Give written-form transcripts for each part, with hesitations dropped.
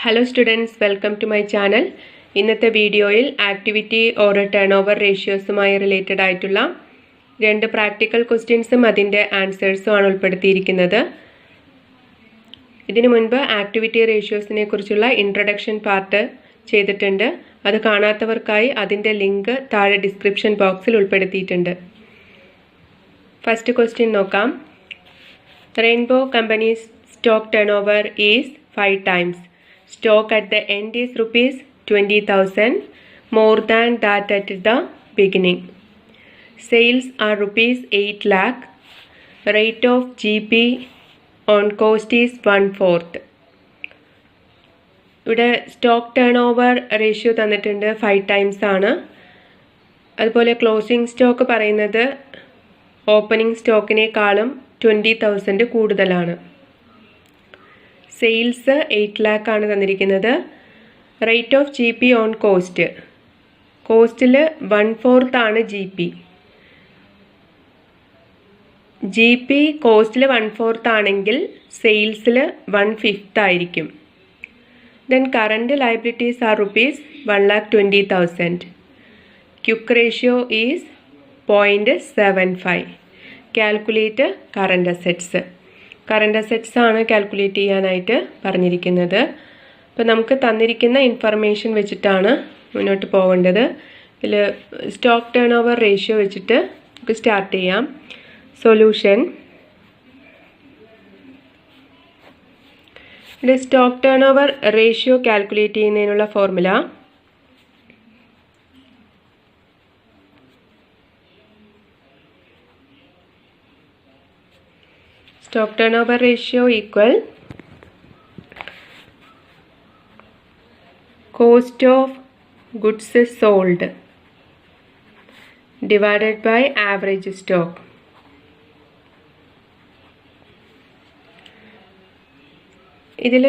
Hello students, welcome to my channel. ഇന്നത്തെ വീഡിയോയിൽ activity or turnover റേഷ്യോസുമായി related ആയിട്ടുള്ള രണ്ട് പ്രാക്ടിക്കൽ ക്വസ്റ്റ്യൻസും അതിൻ്റെ ആൻസേഴ്സും ആണ് ഉൾപ്പെടുത്തിയിരിക്കുന്നത്. ഇതിനു മുൻപ് ആക്ടിവിറ്റി റേഷ്യോസിനെ കുറിച്ചുള്ള ഇൻട്രൊഡക്ഷൻ പാർട്ട് ചെയ്തിട്ടുണ്ട്. അത് കാണാത്തവർക്കായി അതിൻ്റെ ലിങ്ക് താഴെ ഡിസ്ക്രിപ്ഷൻ ബോക്സിൽ ഉൾപ്പെടുത്തിയിട്ടുണ്ട്. ഫസ്റ്റ് ക്വസ്റ്റ്യൻ നോക്കാം. Rainbow companies stock turn over is 5 times. Stock at the end is rupees 20,000, more than that at the beginning. Sales are rupees 8 lakh. Rate of GP on cost is 1/4. ഇവിടെ stock turnover ratio തന്നിട്ടുണ്ട് 5 times ആണ്. അതുപോലെ closing stock പറയുന്നത് opening സ്റ്റോക്കിനേക്കാളും 20,000 കൂടുതലാണ്. Sales 8 lakh ആണ് തന്നിരിക്കുന്നത്. Rate of G P on cost, കോസ്റ്റിൽ 1/4 ആണ് ജി പി. ജി പി കോസ്റ്റിൽ 1/4 ആണെങ്കിൽ സെയിൽസിൽ 1/5 ആയിരിക്കും. Then current liabilities are rupees 1,20,000. Quick ratio is 0.75. Calculate current assets. Current assets ആണ് കാൽക്കുലേറ്റ് ചെയ്യാനായിട്ട് പറഞ്ഞിരിക്കുന്നത്. അപ്പോൾ നമുക്ക് തന്നിരിക്കുന്ന ഇൻഫർമേഷൻ വെച്ചിട്ടാണ് മുന്നോട്ട് പോകേണ്ടത്. ഇതിൽ സ്റ്റോക്ക് ടേൺ ഓവർ റേഷ്യോ വെച്ചിട്ട് നമുക്ക് സ്റ്റാർട്ട് ചെയ്യാം. സൊല്യൂഷൻ. ഇതിൽ stock turnover ratio calculate ചെയ്യുന്നതിനുള്ള formula stock turnover ratio equal cost of goods sold divided by average stock. ഇതിൽ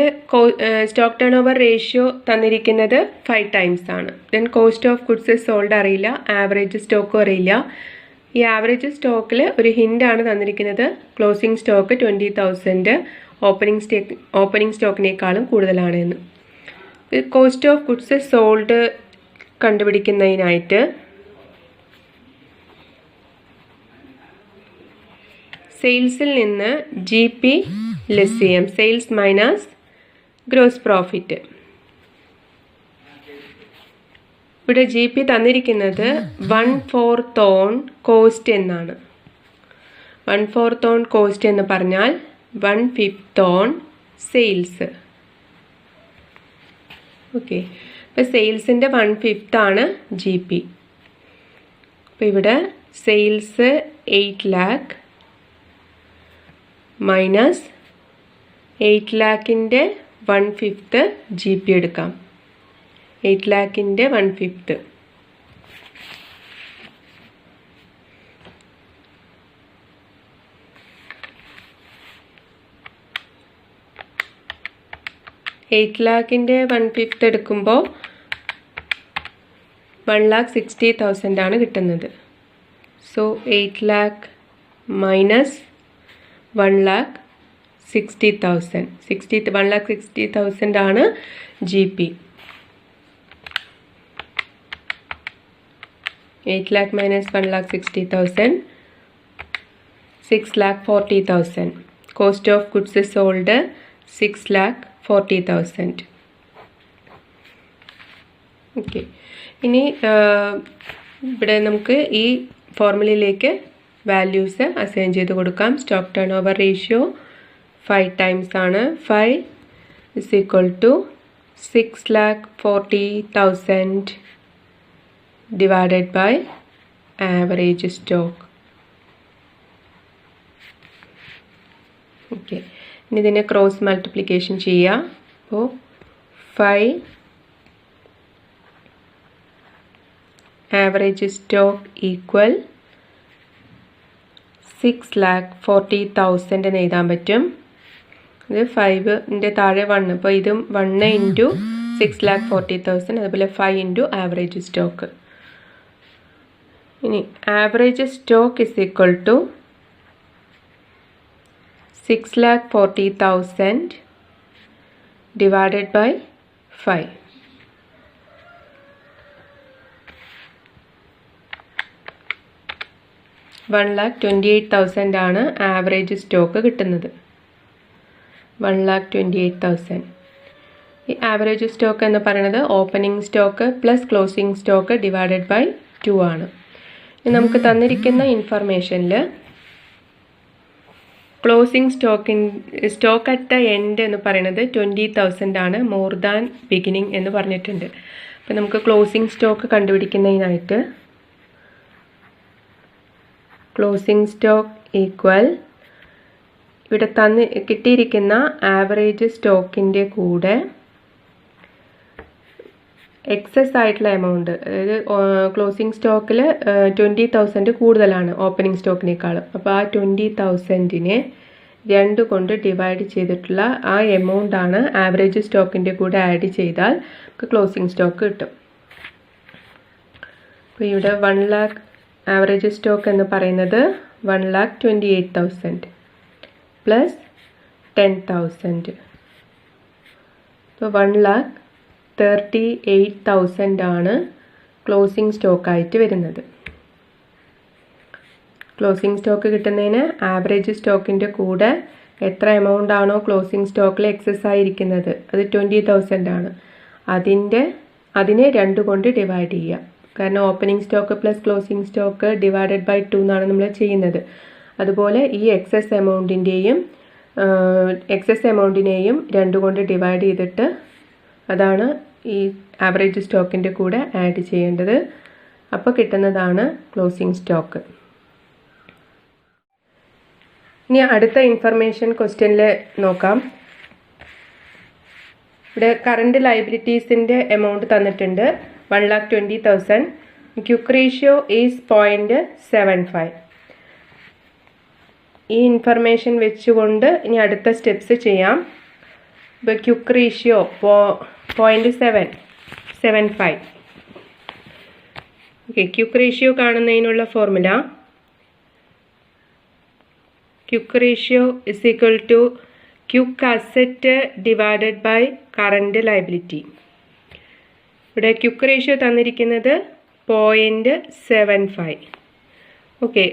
സ്റ്റോക്ക് ടേൺ ഓവർ റേഷ്യോ തന്നിരിക്കുന്നത് 5 times ആണ്. Then cost of goods sold അറിയില്ല, average സ്റ്റോക്കും അറിയില്ല. ഈ average സ്റ്റോക്കിൽ ഒരു ഹിൻ്റാണ് തന്നിരിക്കുന്നത്. ക്ലോസിംഗ് സ്റ്റോക്ക് 20,000 ഓപ്പണിംഗ് സ്റ്റോക്കിനേക്കാളും കൂടുതലാണ് എന്ന്. കോസ്റ്റ് ഓഫ് ഗുഡ്സ് സോൾഡ് കണ്ടുപിടിക്കുന്നതിനായിട്ട് സെയിൽസിൽ നിന്ന് ജി പി ലെസ് ചെയ്യാം. Sales minus gross profit. ഇവിടെ ജി പി തന്നിരിക്കുന്നത് 1/4 ഓൺ കോസ്റ്റ് എന്നാണ്. 1/4 ഓൺ കോസ്റ്റ് എന്ന് പറഞ്ഞാൽ 1/5 ഓൺ സെയിൽസ്. ഓക്കെ, അപ്പോൾ സെയിൽസിൻ്റെ 1/5 ആണ് ജി പി. അപ്പോൾ ഇവിടെ സെയിൽസ് 8 lakh മൈനസ് 8 lakhൻ്റെ 1/5 ജി പി എടുക്കാം. 8 lakhൻ്റെ 1/5. എയ്റ്റ് ലാഖിൻ്റെ 1/5 എടുക്കുമ്പോൾ 1,60,000 ആണ് കിട്ടുന്നത്. So 8 lakh minus 1,60,000. 1,60,000 ആണ് G P. 8 lakh minus 1,60,000, 6,40,000. Cost of goods sold 6,40,000. Okay, ഇനി ഇവിടെ നമുക്ക് ഈ ഫോർമുലയിലേക്ക് വാല്യൂസ് അസൈൻ ചെയ്ത് കൊടുക്കാം. Stock turnover ratio 5 times ആണ്. 5 is equal to 6,40,000 divided by average stock. Okay, ഇനി ഇതിനെ ക്രോസ് മൾട്ടിപ്ലിക്കേഷൻ ചെയ്യാം. അപ്പോൾ 5 ആവറേജ് സ്റ്റോക്ക് ഈക്വൽ 6,40,000 എന്ന് എഴുതാൻ പറ്റും. ഇത് 5ൻ്റെ താഴെ 1, അപ്പോൾ ഇതും 1 ഇൻറ്റു 6,40,000, അതുപോലെ 5 ഇൻറ്റു ആവറേജ് സ്റ്റോക്ക്. ഇനി average stock is equal to 6,40,000 divided by 5. $1,28,000 ആണ് ആവറേജ് സ്റ്റോക്ക് കിട്ടുന്നത്. 1,28,000. ഈ ആവറേജ് സ്റ്റോക്ക് എന്ന് പറയുന്നത് opening stock plus closing stock divided by 2 ആണ്. നമുക്ക് തന്നിരിക്കുന്ന ഇൻഫർമേഷനിൽ closing stock at the end എന്ന് പറയുന്നത് 20,000 ആണ്, മോർ ദാൻ ബിഗിനിങ് എന്ന് പറഞ്ഞിട്ടുണ്ട്. അപ്പം നമുക്ക് ക്ലോസിംഗ് സ്റ്റോക്ക് കണ്ടുപിടിക്കുന്നതിനായിട്ട് ക്ലോസിംഗ് സ്റ്റോക്ക് ഈക്വൽ ഇവിടെ കിട്ടിയിരിക്കുന്ന ആവറേജ് സ്റ്റോക്കിൻ്റെ കൂടെ എക്സസ് ആയിട്ടുള്ള എമൗണ്ട്, അതായത് ക്ലോസിംഗ് സ്റ്റോക്കിൽ 20,000 കൂടുതലാണ് ഓപ്പണിംഗ് സ്റ്റോക്കിനേക്കാളും. അപ്പോൾ ആ 20,000നെ 2 കൊണ്ട് ഡിവൈഡ് ചെയ്തിട്ടുള്ള ആ എമൗണ്ട് ആണ് ആവറേജ് സ്റ്റോക്കിൻ്റെ കൂടെ ആഡ് ചെയ്താൽ നമുക്ക് ക്ലോസിംഗ് സ്റ്റോക്ക് കിട്ടും. അപ്പോൾ ഇവിടെ 1 lakh ആവറേജ് സ്റ്റോക്ക് എന്ന് പറയുന്നത് 1,28,000 പ്ലസ് 10,000. അപ്പോൾ 1,38,000 ആണ് ക്ലോസിംഗ് സ്റ്റോക്കായിട്ട് വരുന്നത്. ക്ലോസിംഗ് സ്റ്റോക്ക് കിട്ടുന്നതിന് ആവറേജ് സ്റ്റോക്കിൻ്റെ കൂടെ എത്ര എമൗണ്ട് ആണോ ക്ലോസിംഗ് സ്റ്റോക്കിൽ എക്സസ് ആയിരിക്കുന്നത്, അത് 20,000 ആണ്, അതിനെ 2 കൊണ്ട് ഡിവൈഡ് ചെയ്യുക. കാരണം opening stock plus closing stock divided by 2 എന്നാണ് നമ്മൾ ചെയ്യുന്നത്. അതുപോലെ ഈ എക്സസ് എമൗണ്ടിനെയും 2 കൊണ്ട് ഡിവൈഡ് ചെയ്തിട്ട് അതാണ് ഈ ആവറേജ് സ്റ്റോക്കിൻ്റെ കൂടെ ആഡ് ചെയ്യേണ്ടത്. അപ്പോൾ കിട്ടുന്നതാണ് ക്ലോസിംഗ് സ്റ്റോക്ക്. ഇനി അടുത്ത ഇൻഫർമേഷൻ ക്വസ്റ്റ്യനിൽ നോക്കാം. ഇവിടെ കറണ്ട് ലയബിലിറ്റീസിൻ്റെ എമൗണ്ട് തന്നിട്ടുണ്ട് 1,20,000. Quick ratio is 0.75. ഈ ഇൻഫർമേഷൻ വെച്ചുകൊണ്ട് ഇനി അടുത്ത സ്റ്റെപ്സ് ചെയ്യാം. ഇപ്പോൾ quick ratio 0.75. Okay, quick ratio കാണുന്നതിനുള്ള formula quick ratio is equal to quick asset divided by current liability. ഇവിടെ ക്വിക്ക് റേഷ്യോ തന്നിരിക്കുന്നത് 0.75. ഓക്കെ,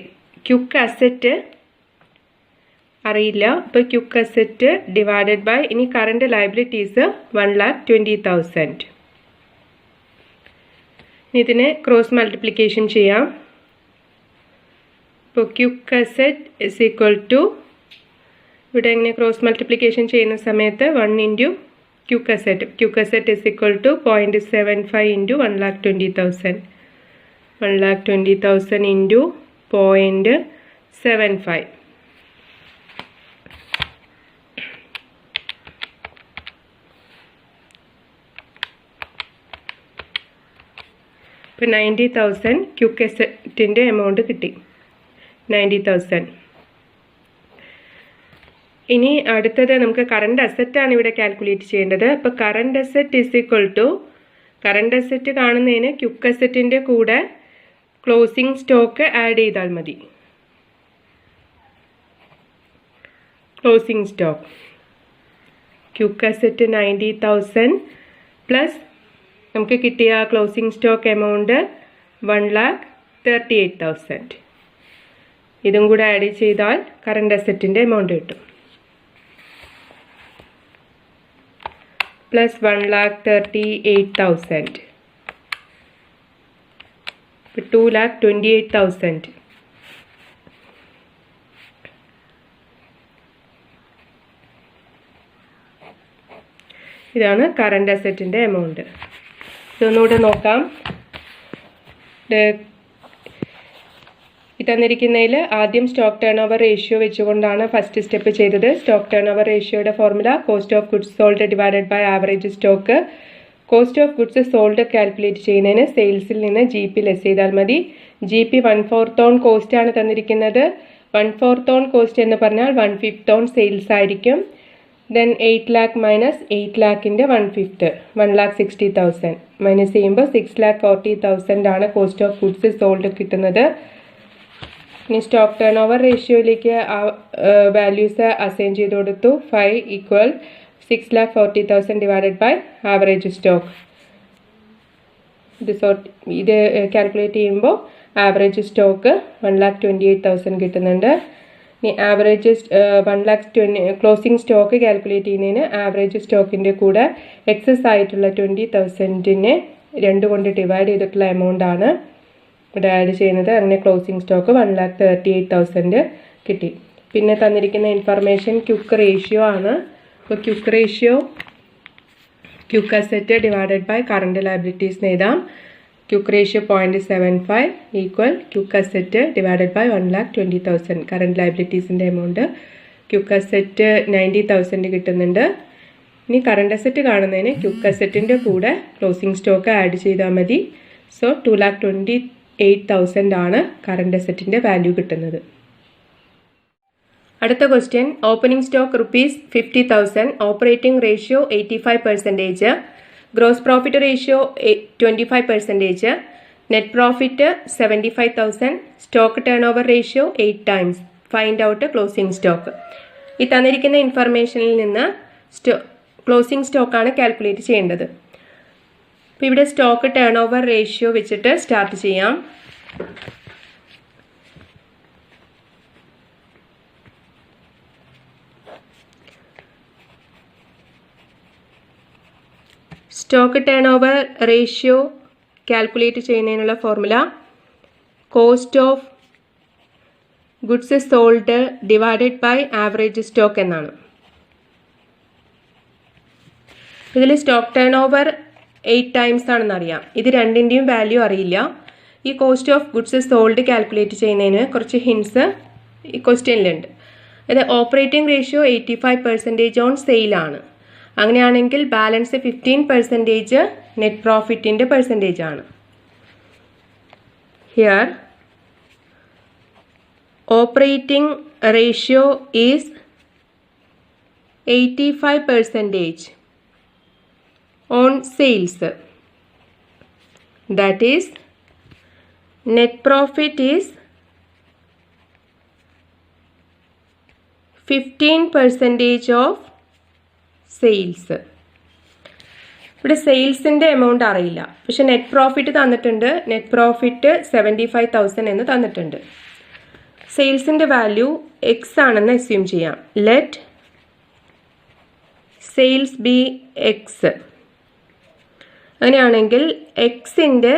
ക്വിക്ക് അസറ്റ് അറിയില്ല. ഇപ്പോൾ ക്വിക്ക് അസറ്റ് ഡിവൈഡഡ് ബൈ ഇനി കറണ്ട് ലയബിലിറ്റീസ് 1,20,000. ഇതിനെ ക്രോസ് മൾട്ടിപ്ലിക്കേഷൻ ചെയ്യാം. ഇപ്പോൾ quick asset is equal to ഇവിടെ ഇങ്ങനെ ക്രോസ് മൾട്ടിപ്ലിക്കേഷൻ ചെയ്യുന്ന സമയത്ത് 1 into quick asset is equal to 0.75 into 1,20,000. 1,20,000 into 0.75. ഇപ്പോൾ 90,000 ക്വിക്ക് അസറ്റിൻ്റെ എമൗണ്ട് കിട്ടി. 90,000. ഇനി അടുത്തത് നമുക്ക് കറണ്ട് അസറ്റാണ് ഇവിടെ കാൽക്കുലേറ്റ് ചെയ്യേണ്ടത്. അപ്പോൾ current asset is equal to current asset കാണുന്നതിന് ക്വിക്ക് അസറ്റിൻ്റെ കൂടെ ക്ലോസിംഗ് സ്റ്റോക്ക് ആഡ് ചെയ്താൽ മതി. Closing stock quick asset 90,000 plus നമുക്ക് കിട്ടിയ ക്ലോസിംഗ് സ്റ്റോക്ക് എമൗണ്ട് 1,38,000. ഇതും കൂടെ ആഡ് ചെയ്താൽ കറണ്ട് അസറ്റിൻ്റെ എമൗണ്ട് കിട്ടും. പ്ലസ് 1,38,000 2,28,000. ഇതാണ് കറണ്ട് അസറ്റിൻ്റെ എമൗണ്ട്. ഇതൊന്നുകൂടെ നോക്കാം. തന്നിരിക്കുന്നതിൽ ആദ്യം സ്റ്റോക്ക് ടേൺ ഓവർ റേഷ്യോ വെച്ചുകൊണ്ടാണ് ഫസ്റ്റ് സ്റ്റെപ്പ് ചെയ്തത്. സ്റ്റോക്ക് ടേൺ ഓവർ റേഷ്യോയുടെ formula cost of goods sold divided by average stock. Cost of goods sold calculate ചെയ്യുന്നതിന് സെയിൽസിൽ നിന്ന് GP ലെസ് ചെയ്താൽ മതി. GP 1/4 ഓൺ കോസ്റ്റ് ആണ് തന്നിരിക്കുന്നത്. 1/4 ഓൺ കോസ്റ്റ് എന്ന് പറഞ്ഞാൽ 1/5 ഓൺ സെയിൽസ് ആയിരിക്കും. ദെൻ 8 lakh മൈനസ് 8 lakhൻ്റെ 1/5 1,60,000 മൈനസ് ചെയ്യുമ്പോൾ 6,40,000 ആണ് കോസ്റ്റ് ഓഫ് ഗുഡ്സ് സോൾഡ് കിട്ടുന്നത്. ഇനി സ്റ്റോക്ക് ടേൺ ഓവർ റേഷ്യോയിലേക്ക് വാല്യൂസ് അസൈൻ ചെയ്ത് കൊടുത്തു. 5 = 6,40,000 divided by average stock. ഇത് കാൽക്കുലേറ്റ് ചെയ്യുമ്പോൾ ആവറേജ് സ്റ്റോക്ക് 1,28,000 കിട്ടുന്നുണ്ട്. ഇനി ആവറേജ് 1,20,000 ക്ലോസിംഗ് സ്റ്റോക്ക് കാൽക്കുലേറ്റ് ചെയ്യുന്നതിന് ആവറേജ് സ്റ്റോക്കിൻ്റെ കൂടെ എക്സസ് ആയിട്ടുള്ള 20,000-നെ 2 കൊണ്ട് ഡിവൈഡ് ചെയ്തിട്ടുള്ള എമൗണ്ട് ആണ് ഇവിടെ ആഡ് ചെയ്യുന്നത്. അങ്ങനെ ക്ലോസിംഗ് സ്റ്റോക്ക് 1,38,000 കിട്ടി. പിന്നെ തന്നിരിക്കുന്ന ഇൻഫർമേഷൻ ക്യുക്ക് റേഷ്യോ ആണ്. അപ്പോൾ quick ratio quick asset divided by current liabilities എഴുതാം. Quick ratio 0.75 equal quick asset divided by 1,20,000 current ലയബിലിറ്റീസിൻ്റെ എമൗണ്ട്. ക്യുക്ക് അസറ്റ് 90,000 കിട്ടുന്നുണ്ട്. ഇനി കറണ്ട് അസറ്റ് കാണുന്നതിന് ക്യുക്ക് അസറ്റിൻ്റെ കൂടെ ക്ലോസിംഗ് സ്റ്റോക്ക് ആഡ് ചെയ്താൽ മതി. സോ 2,28,000 ആണ് കറണ്ട് അസറ്റിൻ്റെ വാല്യൂ കിട്ടുന്നത്. അടുത്ത question, opening stock ₹50,000, operating ratio 85%, gross profit ratio 25%, net profit 75,000, stock turnover ratio 8 times. Find out closing stock. ഈ തന്നിരിക്കുന്ന ഇൻഫർമേഷനിൽ നിന്ന് ക്ലോസിംഗ് സ്റ്റോക്കാണ് കാൽക്കുലേറ്റ് ചെയ്യേണ്ടത്. അപ്പോൾ ഇവിടെ സ്റ്റോക്ക് ടേൺ ഓവർ റേഷ്യോ വെച്ചിട്ട് സ്റ്റാർട്ട് ചെയ്യാം. Stock turnover ratio calculate ചെയ്യുന്നതിനുള്ള formula cost of goods sold divided by average stock എന്നാണ്. ഇതിൽ സ്റ്റോക്ക് ടേൺ ഓവർ 8 times ആണെന്നറിയാം. ഇത് രണ്ടിൻ്റെയും വാല്യൂ അറിയില്ല. ഈ cost of goods sold calculate ചെയ്യുന്നതിന് കുറച്ച് ഹിൻസ് ഈ ക്വസ്റ്റ്യനിലുണ്ട്. ഇത് ഓപ്പറേറ്റിംഗ് റേഷ്യോ 85% ഓൺ സെയിലാണ്. അങ്ങനെയാണെങ്കിൽ ബാലൻസ് 15% നെറ്റ് പ്രോഫിറ്റിൻ്റെ പെർസെൻറ്റേജ് ആണ്. Here operating ratio is 85% on sales. That is, net profit is 15% of sales. ഇവിടെ സെയിൽസിൻ്റെ എമൗണ്ട് അറിയില്ല, പക്ഷെ നെറ്റ് പ്രോഫിറ്റ് തന്നിട്ടുണ്ട്. നെറ്റ് പ്രോഫിറ്റ് 75,000 എന്ന് തന്നിട്ടുണ്ട്. സെയിൽസിൻ്റെ വാല്യൂ എക്സ് ആണെന്ന് അസ്യൂം ചെയ്യാം. Let sales B X. അങ്ങനെയാണെങ്കിൽ എക്സിൻ്റെ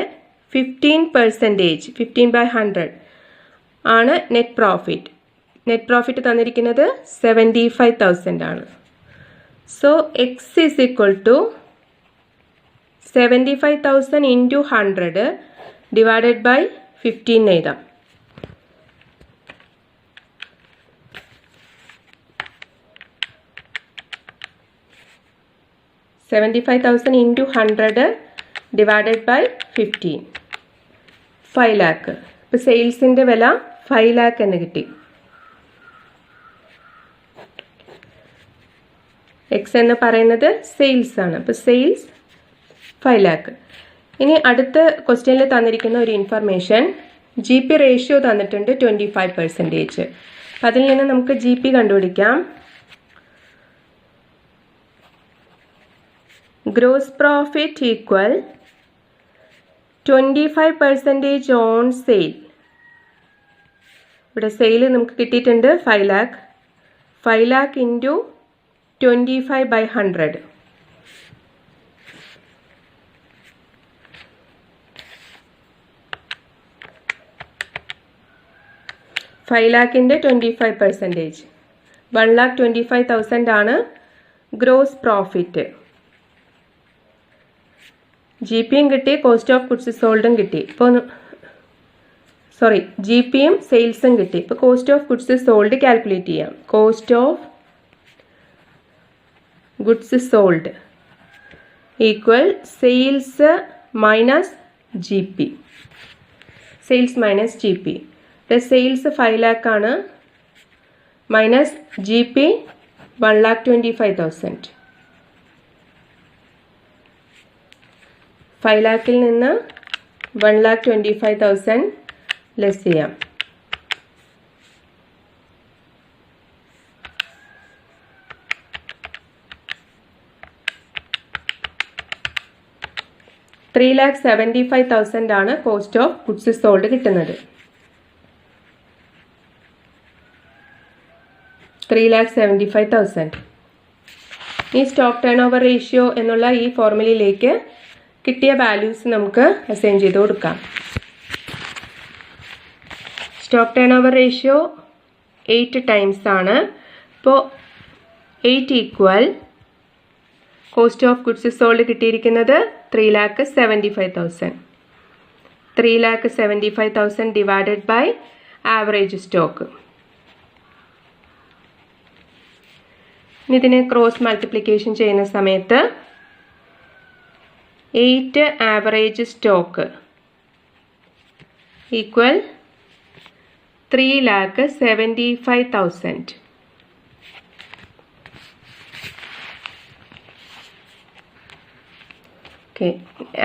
15%, 15/100 ആണ് നെറ്റ് പ്രോഫിറ്റ്. നെറ്റ് പ്രോഫിറ്റ് തന്നിരിക്കുന്നത് 75,000 ആണ്. So x is equal to 75,000 into 100 divided by 15 എഴുതാം. $75,000 into 100 divided by 15, 5 lakh. ഇപ്പോൾ സെയിൽസിൻ്റെ വില 5 lakh എന്ന് കിട്ടി. എക്സ് എന്ന് പറയുന്നത് സെയിൽസ് ആണ്. അപ്പോൾ സെയിൽസ് 5 lakh. ഇനി അടുത്ത ക്വസ്റ്റ്യനിൽ തന്നിരിക്കുന്ന ഒരു ഇൻഫർമേഷൻ ജി പി റേഷ്യോ തന്നിട്ടുണ്ട് 25%. അതിൽ നിന്ന് നമുക്ക് ജി പി കണ്ടുപിടിക്കാം. Gross profit equal 25% on sale. ഇവിടെ സെയിൽ നമുക്ക് കിട്ടിയിട്ടുണ്ട് 5 lakh. 5 lakh into 25/100. ഫൈവ് ലാഖിൻ്റെ 25%, 1,25,000 ആണ് ഗ്രോസ് പ്രോഫിറ്റ്. ജി പിയും കിട്ടി, കോസ്റ്റ് ഓഫ് ഗുഡ്സ് സോൾഡും കിട്ടി. ഇപ്പോൾ ജി പിയും സെയിൽസും കിട്ടി. ഇപ്പോൾ cost of goods sold calculate ചെയ്യാം. Cost of goods sold equal sales minus G P. Sales minus G P. Sales 5 lakh ആണ്, മൈനസ് ജി പി 1,25,000. 5 lakhൽ നിന്ന് 1,25,000 ലെസ് ചെയ്യാം. 3,75,000 ആണ് കോസ്റ്റ് ഓഫ് ഗുഡ്സ് സോൾഡ് കിട്ടുന്നത്. 3,75,000. ഈ സ്റ്റോക്ക് ടേൺ ഓവർ റേഷ്യോ എന്നുള്ള ഈ ഫോർമുലയിലേക്ക് കിട്ടിയ വാല്യൂസ് നമുക്ക് അസൈൻ ചെയ്ത് കൊടുക്കാം. Stock turnover ratio 8 times ആണ്. അപ്പോൾ 8 equal cost of goods sold കിട്ടിയിരിക്കുന്നത് 3,75,000. 3,75,000 ഡിവൈഡഡ് ബൈ ആവറേജ് സ്റ്റോക്ക്. ഇതിനെ ക്രോസ് മൾട്ടിപ്ലിക്കേഷൻ ചെയ്യുന്ന സമയത്ത് 8 average stock equal 3,75,000. Okay,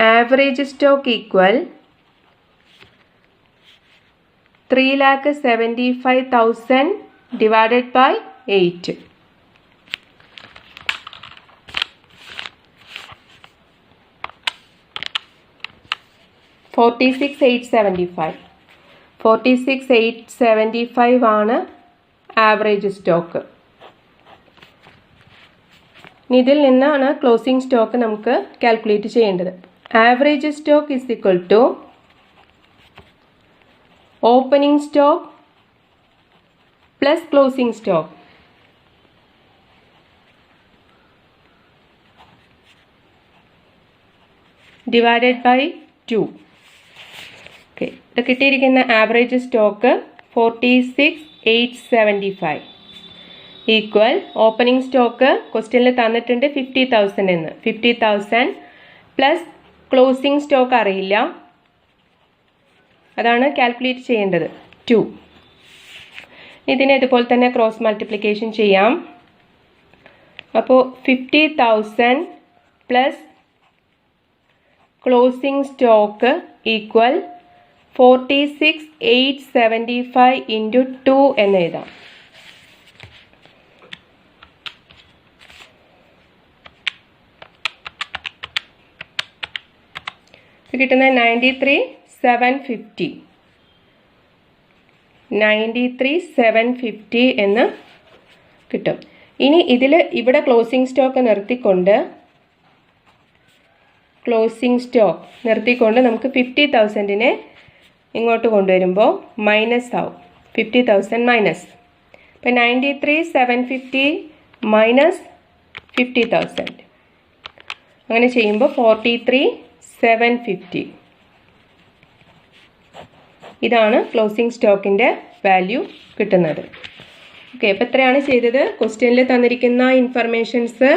average stock equal 3,75,000 divided by 8. 46,875. 46,875 ആണ് ആവറേജ് സ്റ്റോക്ക്. ഇതിൽ നിന്നാണ് ക്ലോസിംഗ് സ്റ്റോക്ക് നമുക്ക് കാൽക്കുലേറ്റ് ചെയ്യേണ്ടത്. Average stock is equal to opening stock plus closing stock divided by 2. Okay, ഇത് കിട്ടിയിരിക്കുന്ന average stock 46,875 equal opening stock ക്വസ്റ്റ്യനിൽ തന്നിട്ടുണ്ട് 50,000 എന്ന്. 50,000 പ്ലസ് ക്ലോസിംഗ് സ്റ്റോക്ക് അറിയില്ല, അതാണ് കാൽക്കുലേറ്റ് ചെയ്യേണ്ടത് 2. ഇതിനെ ഇതുപോലെ തന്നെ ക്രോസ് മൾട്ടിപ്ലിക്കേഷൻ ചെയ്യാം. അപ്പോൾ 50,000 plus closing stock equal 46,875 into 2 എന്ന് എഴുതാം. കിട്ടുന്നത് 93,750. 93,750 എന്ന് കിട്ടും. ഇനി ഇവിടെ ക്ലോസിംഗ് സ്റ്റോക്ക് നിർത്തിക്കൊണ്ട് നമുക്ക് 50,000നെ ഇങ്ങോട്ട് കൊണ്ടുവരുമ്പോൾ മൈനസ് ആവും. 50,000 മൈനസ്. അപ്പം 93,750 മൈനസ് 50,000 അങ്ങനെ ചെയ്യുമ്പോൾ 43,750. ഇതാണ് ക്ലോസിംഗ് സ്റ്റോക്കിൻ്റെ വാല്യൂ കിട്ടുന്നത്. ഓക്കെ, അപ്പോൾ എത്രയാണ് ചെയ്തത്? ക്വസ്റ്റ്യനിൽ തന്നിരിക്കുന്ന ഇൻഫർമേഷൻസ്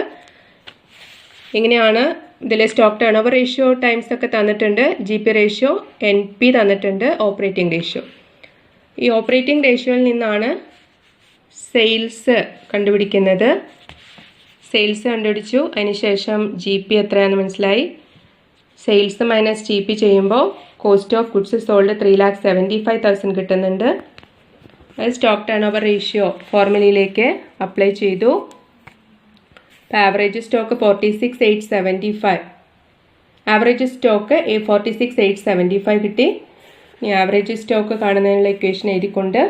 ഇങ്ങനെയാണ്. ഇതിൽ stock turnover ratio times ഒക്കെ തന്നിട്ടുണ്ട്, GP റേഷ്യോ, NP തന്നിട്ടുണ്ട്, ഓപ്പറേറ്റിംഗ് റേഷ്യോ. ഈ ഓപ്പറേറ്റിംഗ് റേഷ്യോയിൽ നിന്നാണ് സെയിൽസ് കണ്ടുപിടിക്കുന്നത്. സെയിൽസ് കണ്ടുപിടിച്ചു, അതിനുശേഷം GP എത്രയാണെന്ന് മനസ്സിലായി. സെയിൽസ് മൈനസ് GP ചെയ്യുമ്പോൾ കോസ്റ്റ് ഓഫ് ഗുഡ്സ് സോൾഡ് 3,75,000 കിട്ടുന്നുണ്ട്. അത് സ്റ്റോക്ക് ടേൺ ഓവർ റേഷ്യോ ഫോർമുലയിലേക്ക് അപ്ലൈ ചെയ്തു. Average stock 46,875. ആവറേജ് സ്റ്റോക്ക് 46,875 കിട്ടി. ഇനി ആവറേജ് സ്റ്റോക്ക് കാണുന്നതിനുള്ള ഇക്വേഷൻ എഴുതിക്കൊണ്ട്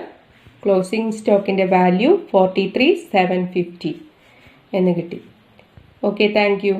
ക്ലോസിംഗ് സ്റ്റോക്കിൻ്റെ വാല്യൂ 43,750 എന്ന് കിട്ടി. Okay, thank U.